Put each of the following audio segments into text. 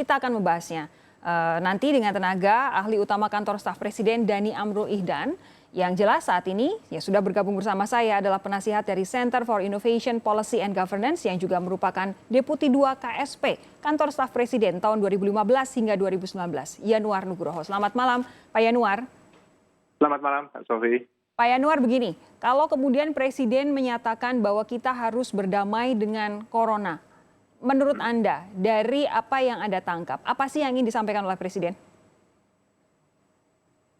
Kita akan membahasnya nanti dengan tenaga ahli utama kantor staf Presiden Dhani Amrul Ihdan. Yang jelas saat ini yang sudah bergabung bersama saya adalah penasihat dari Center for Innovation Policy and Governance yang juga merupakan Deputi 2 KSP Kantor Staf Presiden tahun 2015 hingga 2019, Yanuar Nugroho. Selamat malam, Pak Yanuar. Selamat malam, Pak Sofi. Pak Yanuar, begini, kalau kemudian Presiden menyatakan bahwa kita harus berdamai dengan Corona, menurut Anda, dari apa yang Anda tangkap, apa sih yang ingin disampaikan oleh Presiden?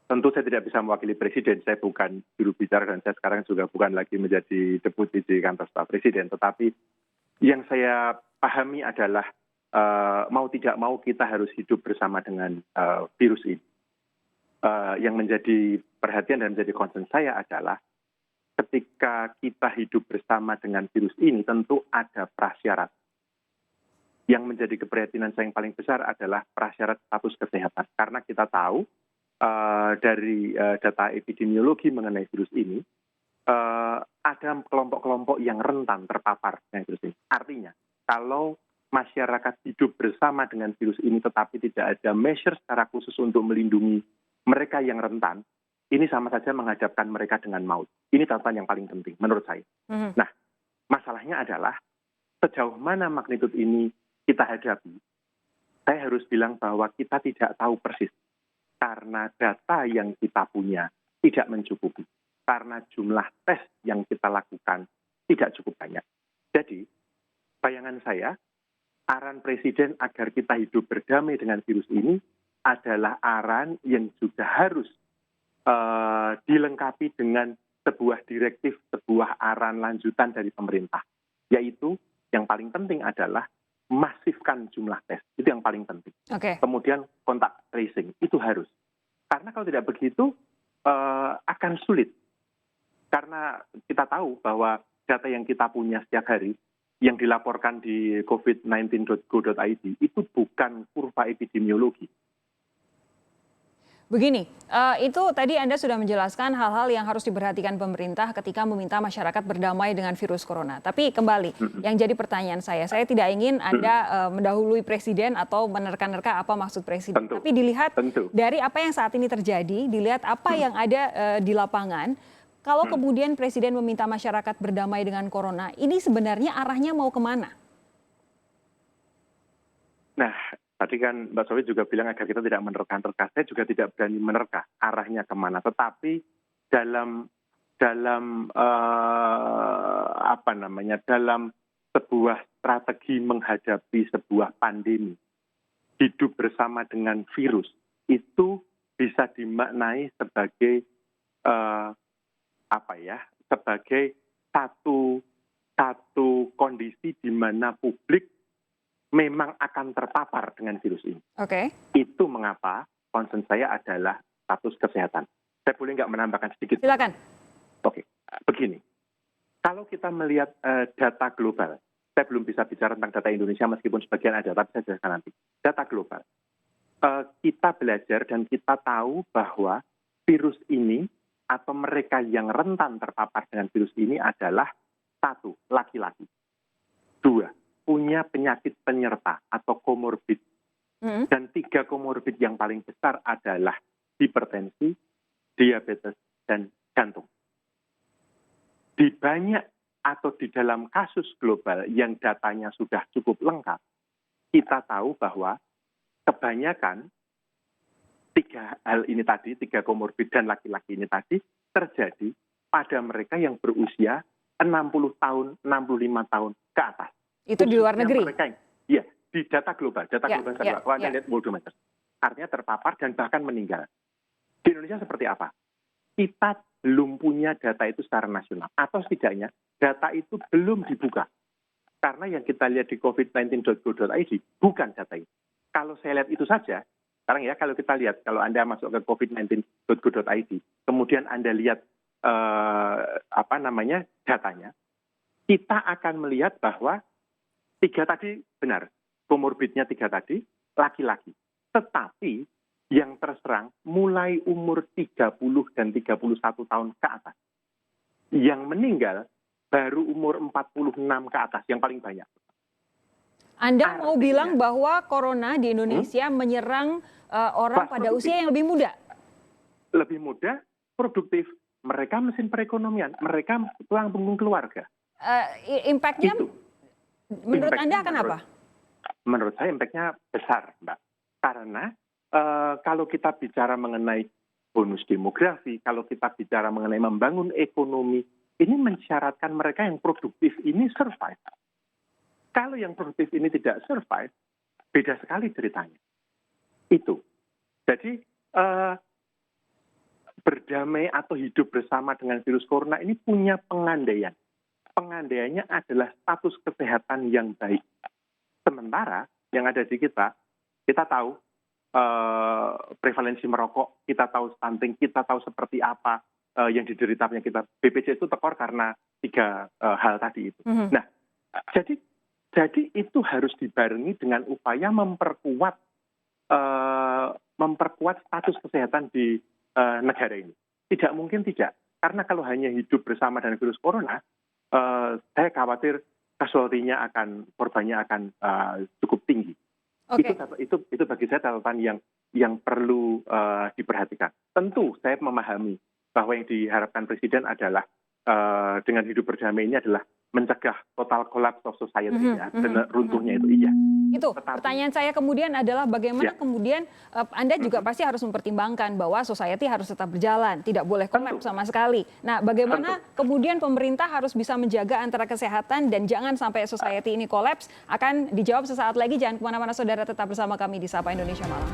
Tentu saya tidak bisa mewakili Presiden, saya bukan juru bicara dan saya sekarang juga bukan lagi menjadi deputi di kantor staf Presiden. Tetapi yang saya pahami adalah mau tidak mau kita harus hidup bersama dengan virus ini. Yang menjadi perhatian dan menjadi concern saya adalah ketika kita hidup bersama dengan virus ini tentu ada prasyarat. Yang menjadi keprihatinan saya yang paling besar adalah prasyarat status kesehatan. Karena kita tahu dari data epidemiologi mengenai virus ini, ada kelompok-kelompok yang rentan terpapar dengan virus ini. Artinya, kalau masyarakat hidup bersama dengan virus ini tetapi tidak ada measure secara khusus untuk melindungi mereka yang rentan, ini sama saja menghadapkan mereka dengan maut. Ini catatan yang paling penting menurut saya. Nah, masalahnya adalah sejauh mana magnitud ini kita hadapi, saya harus bilang bahwa kita tidak tahu persis. Karena data yang kita punya tidak mencukupi. Karena jumlah tes yang kita lakukan tidak cukup banyak. Jadi, bayangan saya, aran Presiden agar kita hidup berdamai dengan virus ini adalah aran yang juga harus dilengkapi dengan sebuah direktif, sebuah aran lanjutan dari pemerintah. Yaitu yang paling penting adalah masifkan jumlah tes, itu yang paling penting. Kemudian kontak tracing, itu harus. Karena kalau tidak begitu akan sulit. Karena kita tahu bahwa data yang kita punya setiap hari, yang dilaporkan di covid19.go.id, itu bukan kurva epidemiologi. Begini, itu tadi Anda sudah menjelaskan hal-hal yang harus diperhatikan pemerintah ketika meminta masyarakat berdamai dengan virus corona. Tapi kembali, yang jadi pertanyaan saya tidak ingin Anda mendahului Presiden atau menerka-nerka apa maksud Presiden. Tapi dilihat dari apa yang saat ini terjadi, dilihat apa yang ada di lapangan, kalau kemudian Presiden meminta masyarakat berdamai dengan corona, ini sebenarnya arahnya mau kemana? Nah, tadi kan Mbak Sofi juga bilang agar kita tidak menerka-nerka. Saya juga tidak berani menerka arahnya kemana. Tetapi dalam sebuah strategi menghadapi sebuah pandemi, hidup bersama dengan virus itu bisa dimaknai sebagai sebagai satu kondisi di mana publik memang akan terpapar dengan virus ini. Itu mengapa concern saya adalah status kesehatan. Saya boleh nggak menambahkan sedikit? Silakan. Begini. Kalau kita melihat data global, saya belum bisa bicara tentang data Indonesia meskipun sebagian ada, tapi saya jelaskan nanti. Data global. Kita belajar dan kita tahu bahwa virus ini atau mereka yang rentan terpapar dengan virus ini adalah 1, laki-laki. 2, punya penyakit penyerta atau komorbid. Dan 3 komorbid yang paling besar adalah hipertensi, diabetes, dan jantung. Di banyak atau di dalam kasus global yang datanya sudah cukup lengkap, kita tahu bahwa kebanyakan 3 hal ini tadi, 3 komorbid dan laki-laki ini tadi, terjadi pada mereka yang berusia 60 tahun, 65 tahun ke atas. Itu di luar negeri? Iya, di data global. Kalau Anda lihat worldometer, artinya terpapar dan bahkan meninggal. Di Indonesia seperti apa? Kita belum punya data itu secara nasional. Atau setidaknya data itu belum dibuka. Karena yang kita lihat di covid19.go.id bukan data itu. Kalau saya lihat itu saja, sekarang ya kalau kita lihat, kalau Anda masuk ke covid19.go.id, kemudian Anda lihat datanya, kita akan melihat bahwa 3 tadi benar, komorbidnya 3 tadi, laki-laki. Tetapi yang terserang mulai umur 30 dan 31 tahun ke atas. Yang meninggal baru umur 46 ke atas, yang paling banyak. Anda mau Artinya, bilang bahwa corona di Indonesia menyerang orang kelas pada produktif, usia yang lebih muda? lebih muda, produktif. Mereka mesin perekonomian, mereka tulang punggung keluarga. Impact-nya Itu. menurut Impact-nya Anda akan apa? Menurut saya impact-nya besar, Mbak. Karena kalau kita bicara mengenai bonus demografi, kalau kita bicara mengenai membangun ekonomi, ini mensyaratkan mereka yang produktif ini survive. Kalau yang produktif ini tidak survive, beda sekali ceritanya. Itu. Jadi berdamai atau hidup bersama dengan virus corona ini punya pengandaian. Pengandaiannya adalah status kesehatan yang baik. Sementara yang ada di kita tahu prevalensi merokok, kita tahu stunting, kita tahu seperti apa yang diderita penyakit. BPJS itu tekor karena 3 hal tadi itu. Nah, jadi itu harus dibarengi dengan upaya memperkuat status kesehatan di negara ini. Tidak mungkin tidak, karena kalau hanya hidup bersama dengan virus corona, saya khawatir casualty-nya korbannya akan cukup tinggi. Okay. Itu bagi saya catatan yang perlu diperhatikan. Tentu saya memahami bahwa yang diharapkan Presiden adalah dengan hidup berdamai ini adalah mencegah total collapse of society dan runtuhnya itu. Iya. Itu pertanyaan saya kemudian adalah bagaimana kemudian Anda juga pasti harus mempertimbangkan bahwa society harus tetap berjalan, tidak boleh collapse sama sekali. Nah, bagaimana kemudian pemerintah harus bisa menjaga antara kesehatan dan jangan sampai society ini collapse? Akan dijawab sesaat lagi. Jangan kemana-mana saudara, tetap bersama kami di Sapa Indonesia Malam.